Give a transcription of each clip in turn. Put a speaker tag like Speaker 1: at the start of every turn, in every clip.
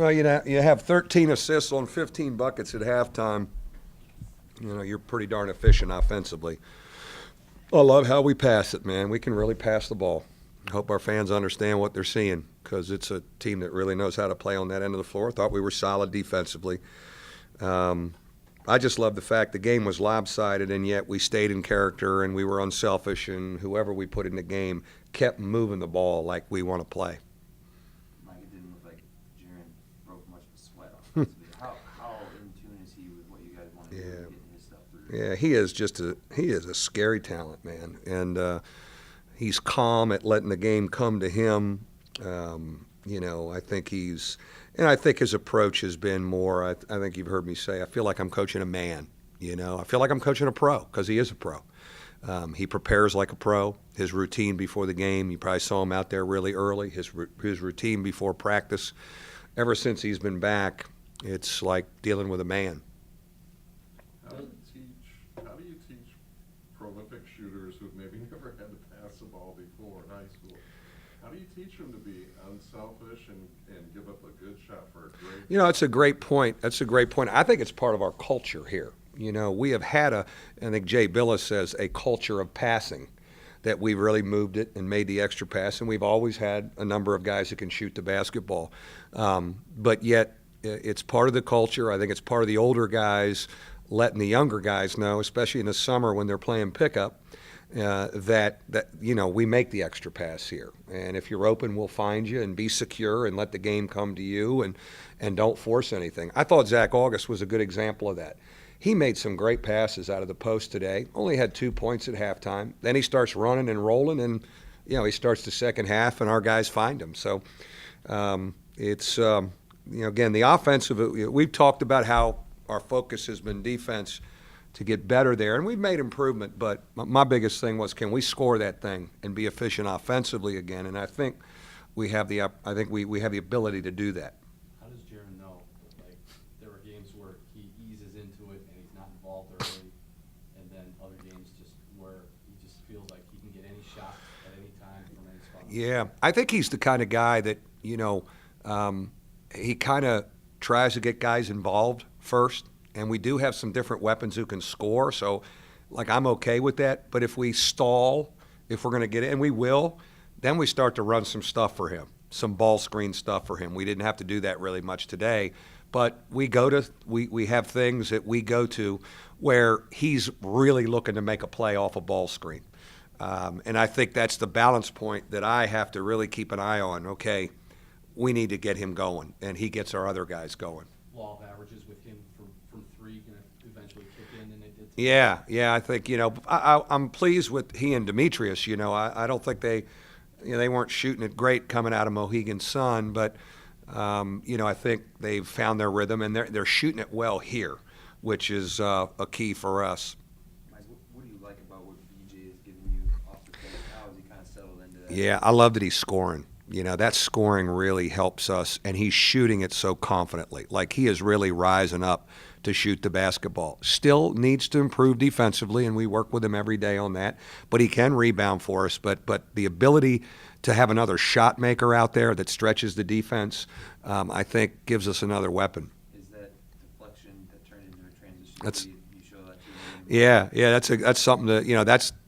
Speaker 1: Well, you have 13 assists on 15 buckets at halftime. You're pretty darn efficient offensively. I love how we pass it, man. We can really pass the ball. I hope our fans understand what they're seeing because it's a team that really knows how to play on that end of the floor. Thought we were solid defensively. I just love the fact the game was lopsided, and yet we stayed in character and we were unselfish, and whoever we put in the game kept moving the ball like we want to play.
Speaker 2: Mike, it didn't look like Jaren broke much of a sweat offensively. How in tune is he with what you guys want to do and getting his stuff through?
Speaker 1: Yeah, he is a scary talent, man, and he's calm at letting the game come to him. I think his approach has been more. I think you've heard me say, I feel like I'm coaching a man. I feel like I'm coaching a pro because he is a pro. He prepares like a pro. His routine before the game, you probably saw him out there really early. His routine before practice, ever since he's been back, it's like dealing with a man.
Speaker 3: How do you teach prolific shooters who've maybe never had to pass the ball before in high school? How do you teach them to be unselfish and give up a good shot for a great?
Speaker 1: It's a great point. That's a great point. I think it's part of our culture here. We have had I think Jay Billis says, a culture of passing, that we've really moved it and made the extra pass, and we've always had a number of guys that can shoot the basketball. But yet, it's part of the culture. I think it's part of the older guys letting the younger guys know, especially in the summer when they're playing pickup, that we make the extra pass here. And if you're open, we'll find you, and be secure and let the game come to you, and don't force anything. I thought Zach August was a good example of that. He made some great passes out of the post today. Only had 2 points at halftime. Then he starts running and rolling, and he starts the second half, and our guys find him. So it's again, the offensive. We've talked about how our focus has been defense to get better there, and we've made improvement. But my biggest thing was, can we score that thing and be efficient offensively again? And I think we have the ability to do that.
Speaker 4: How does Jaren know? Like, there are games where he eases into it and he's not involved early, and then other games just where he just feels like he can get any shot at any time from any spot.
Speaker 1: Yeah, I think he's the kind of guy that he kind of tries to get guys involved first. And we do have some different weapons who can score, so I'm okay with that. But if we stall, if we're going to get it, and we will, then we start to run some stuff for him, some ball screen stuff for him. We didn't have to do that really much today, but we have things that we go to where he's really looking to make a play off a ball screen. And I think that's the balance point that I have to really keep an eye on. Okay, we need to get him going, and he gets our other guys going.
Speaker 4: Law of averages with him from three going to eventually kick in, and it did.
Speaker 1: Yeah, I think I'm pleased with he and Demetrius. I don't think they weren't shooting it great coming out of Mohegan Sun, but I think they've found their rhythm, and they're shooting it well here, which is a key for us.
Speaker 2: Mike, what do you like about what BJ is giving you off the court? How has he kind of settled into that?
Speaker 1: Yeah, I love that he's scoring. That scoring really helps us, and he's shooting it so confidently. Like, he is really rising up to shoot the basketball. Still needs to improve defensively, and we work with him every day on that. But he can rebound for us. But the ability to have another shot maker out there that stretches the defense, I think gives us another weapon.
Speaker 2: Is that deflection that turned into a transition?
Speaker 1: That's
Speaker 2: you show that to him?
Speaker 1: Yeah. That's something that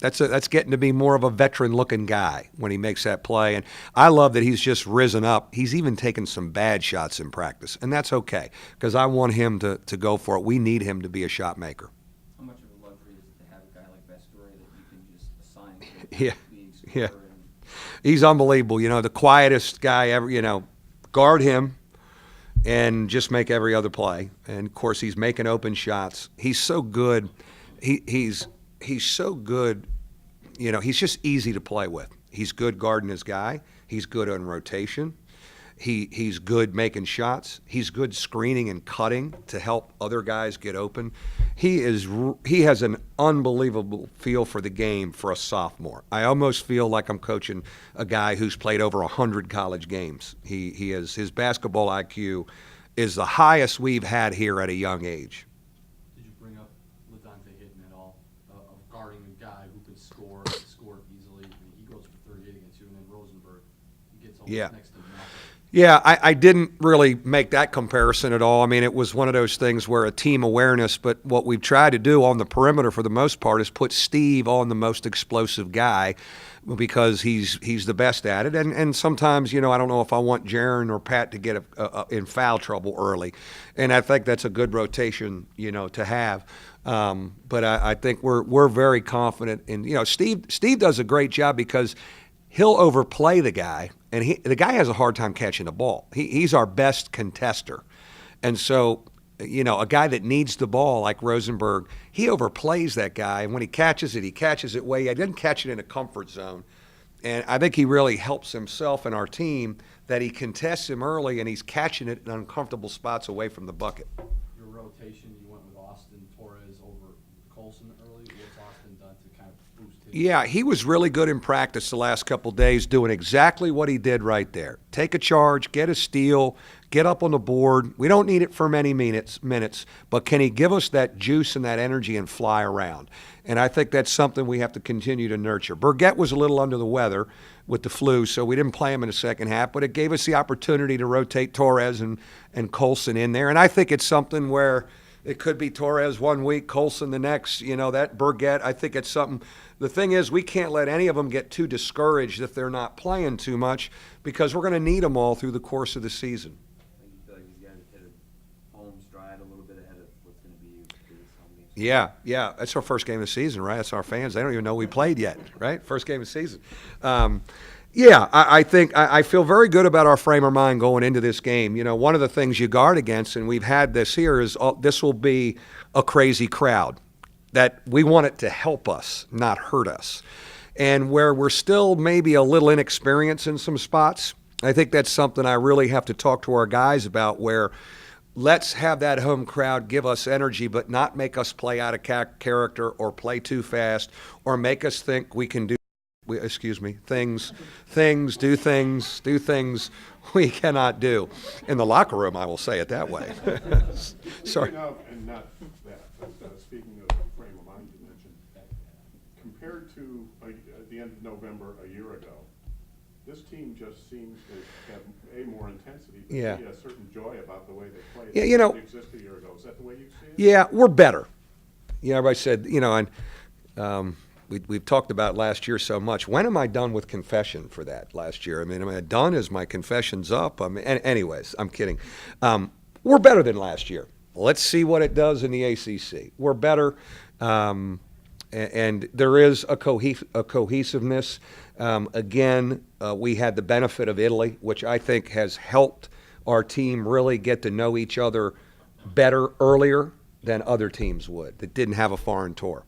Speaker 1: that's getting to be more of a veteran-looking guy when he makes that play. And I love that he's just risen up. He's even taken some bad shots in practice, and that's okay because I want him to go for it. We need him to be a shot maker.
Speaker 2: How much of a luxury is it to have a guy like Pastore that you can just assign to
Speaker 1: Yeah,
Speaker 2: leading scorer?
Speaker 1: yeah. He's unbelievable. The quietest guy ever. Guard him and just make every other play. And of course, he's making open shots. He's so good. He's so good. He's just easy to play with. He's good guarding his guy. He's good on rotation. He's good making shots. He's good screening and cutting to help other guys get open. He has an unbelievable feel for the game for a sophomore. I almost feel like I'm coaching a guy who's played over 100 college games. His basketball IQ is the highest we've had here at a young age.
Speaker 4: Did you bring up Ladonte Hitton at all, of guarding a guy who can score easily? I mean, he goes for 38 against you, and then Rosenberg, he gets almost next to nothing.
Speaker 1: Yeah, I didn't really make that comparison at all. I mean, it was one of those things where a team awareness, but what we've tried to do on the perimeter for the most part is put Steve on the most explosive guy because he's the best at it. And sometimes, I don't know if I want Jaron or Pat to get in foul trouble early. And I think that's a good rotation, to have. But I think we're very confident in, Steve does a great job because he'll overplay the guy, and the guy has a hard time catching the ball. He's our best contester. And so, a guy that needs the ball like Rosenberg, he overplays that guy, and when he catches it way. He doesn't catch it in a comfort zone. And I think he really helps himself and our team that he contests him early, and he's catching it in uncomfortable spots away from the bucket.
Speaker 4: Your rotation, you went with Austin Torres over Colson early. What's Austin done to kind of boost his?
Speaker 1: Yeah, he was really good in practice the last couple of days doing exactly what he did right there. Take a charge, get a steal, get up on the board. We don't need it for many minutes, but can he give us that juice and that energy and fly around? And I think that's something we have to continue to nurture. Burgett was a little under the weather with the flu, so we didn't play him in the second half, but it gave us the opportunity to rotate Torres and Colson in there. And I think it's something where it could be Torres one week, Colson the next, that Burgett. I think it's something. The thing is, we can't let any of them get too discouraged if they're not playing too much because we're going to need them all through the course of the season.
Speaker 2: Like you feel like these guys have hit a home stride a little bit ahead of what's going to be his home games.
Speaker 1: Yeah. That's our first game of the season, right? That's our fans. They don't even know we played yet, right? First game of the season. I think I feel very good about our frame of mind going into this game. One of the things you guard against, and we've had this here, is this will be a crazy crowd. That we want it to help us, not hurt us. And where we're still maybe a little inexperienced in some spots, I think that's something I really have to talk to our guys about, where let's have that home crowd give us energy, but not make us play out of character or play too fast or make us think we can do things we cannot do. In the locker room, I will say it that way. Sorry.
Speaker 5: Speaking of, and not that, but speaking of frame of mind you mentioned, compared to the end of November a year ago, this team just seems to have more intensity, but
Speaker 1: Yeah.
Speaker 5: a certain joy about the way they play.
Speaker 1: Yeah,
Speaker 5: that didn't exist a year ago. Is that the way you see it?
Speaker 1: Yeah, we're better. Everybody said, and we've talked about last year so much. When am I done with confession for that last year? I mean, am I done? Is my confessions up? Anyways, I'm kidding. We're better than last year. Let's see what it does in the ACC. We're better, and there is a cohesiveness. Again, we had the benefit of Italy, which I think has helped our team really get to know each other better earlier than other teams would that didn't have a foreign tour.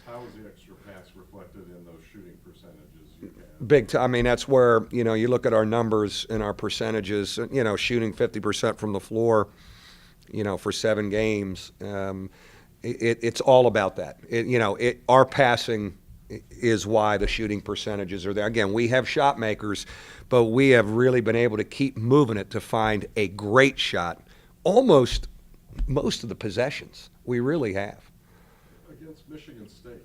Speaker 3: How is the extra pass reflected in those shooting percentages you have?
Speaker 1: Big time. I mean, that's where, you look at our numbers and our percentages, shooting 50% from the floor, for 7 games. It's all about that. Our passing is why the shooting percentages are there. Again, we have shot makers, but we have really been able to keep moving it to find a great shot almost most of the possessions. We really have.
Speaker 3: Against Michigan State,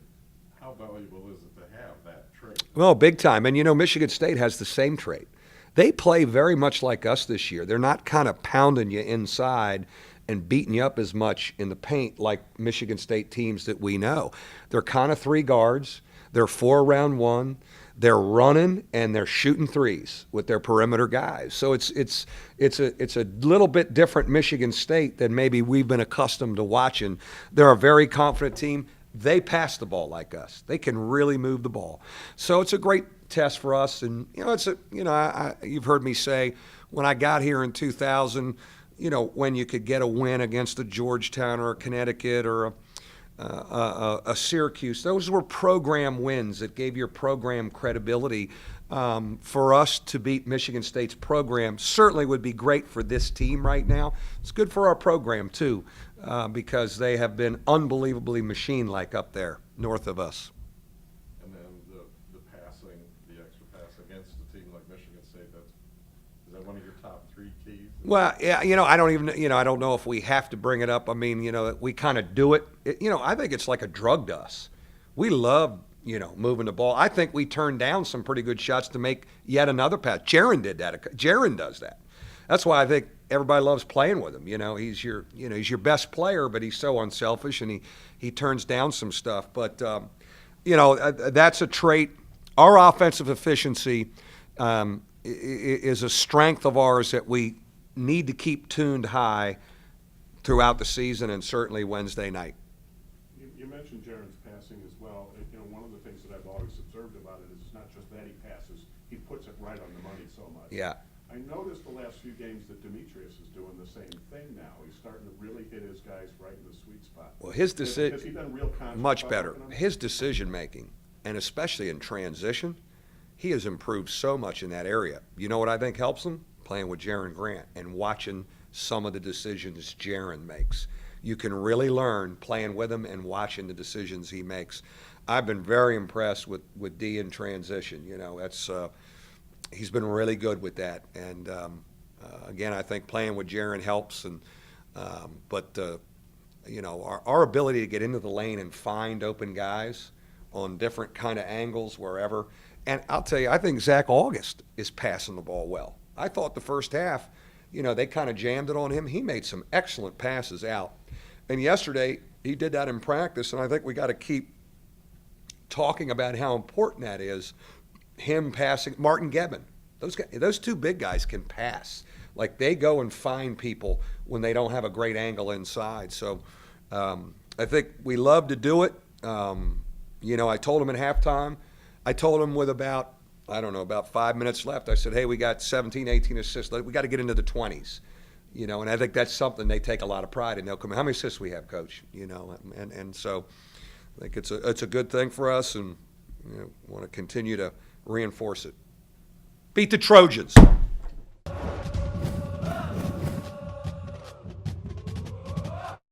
Speaker 3: how valuable is it to have that trait?
Speaker 1: Well, big time. And, Michigan State has the same trait. They play very much like us this year. They're not kind of pounding you inside and beating you up as much in the paint like Michigan State teams that we know. They're kind of 3 guards. They're 4 around 1. They're running and they're shooting threes with their perimeter guys. So it's a little bit different Michigan State than maybe we've been accustomed to watching. They're a very confident team. They pass the ball like us. They can really move the ball. So it's a great test for us. And you've heard me say when I got here in 2000, when you could get a win against a Georgetown or a Connecticut or a Syracuse. Those were program wins that gave your program credibility. For us to beat Michigan State's program certainly would be great for this team right now. It's good for our program, too, because they have been unbelievably machine-like up there north of us.
Speaker 3: And then the passing, the extra pass against a team like Michigan State, is that one of your top 3 keys?
Speaker 1: Well, yeah, I don't even, I don't know if we have to bring it up. I mean, we kind of do it. I think it's like a drug to us. We love moving the ball. I think we turned down some pretty good shots to make yet another pass. Jaron did that. Jaron does that. That's why I think everybody loves playing with him. He's your best player, but he's so unselfish, and he turns down some stuff. But that's a trait. Our offensive efficiency is a strength of ours that we need to keep tuned high throughout the season, and certainly Wednesday night.
Speaker 5: You mentioned Jaron's passing as well. One of the things that I've always observed about it is it's not just that he passes, he puts it right on the money so much.
Speaker 1: Yeah.
Speaker 5: I noticed the last few games that Demetrius is doing the same thing now. He's starting to really hit his guys right in the sweet spot.
Speaker 1: Well, his
Speaker 5: Has he been real conscious
Speaker 1: much
Speaker 5: about
Speaker 1: better.
Speaker 5: working on it?
Speaker 1: His decision-making, and especially in transition, he has improved so much in that area. You know what I think helps him? Playing with Jaron Grant and watching some of the decisions Jaron makes. You can really learn playing with him and watching the decisions he makes. I've been very impressed with D in transition. He's been really good with that. And again, I think playing with Jaron helps. But our ability to get into the lane and find open guys on different kind of angles wherever. And I'll tell you, I think Zach August is passing the ball well. I thought the first half, they kind of jammed it on him. He made some excellent passes out. And yesterday, he did that in practice, and I think we got to keep talking about how important that is, him passing. Martin Gebbin, those two big guys can pass. Like, they go and find people when they don't have a great angle inside. So I think we love to do it. I told him at halftime, I told him with about 5 minutes left, I said, hey, we got 17, 18 assists. We got to get into the 20s. And I think that's something they take a lot of pride in. They'll come, how many assists we have, Coach? And so I think it's a good thing for us, and want to continue to reinforce it. Beat the Trojans.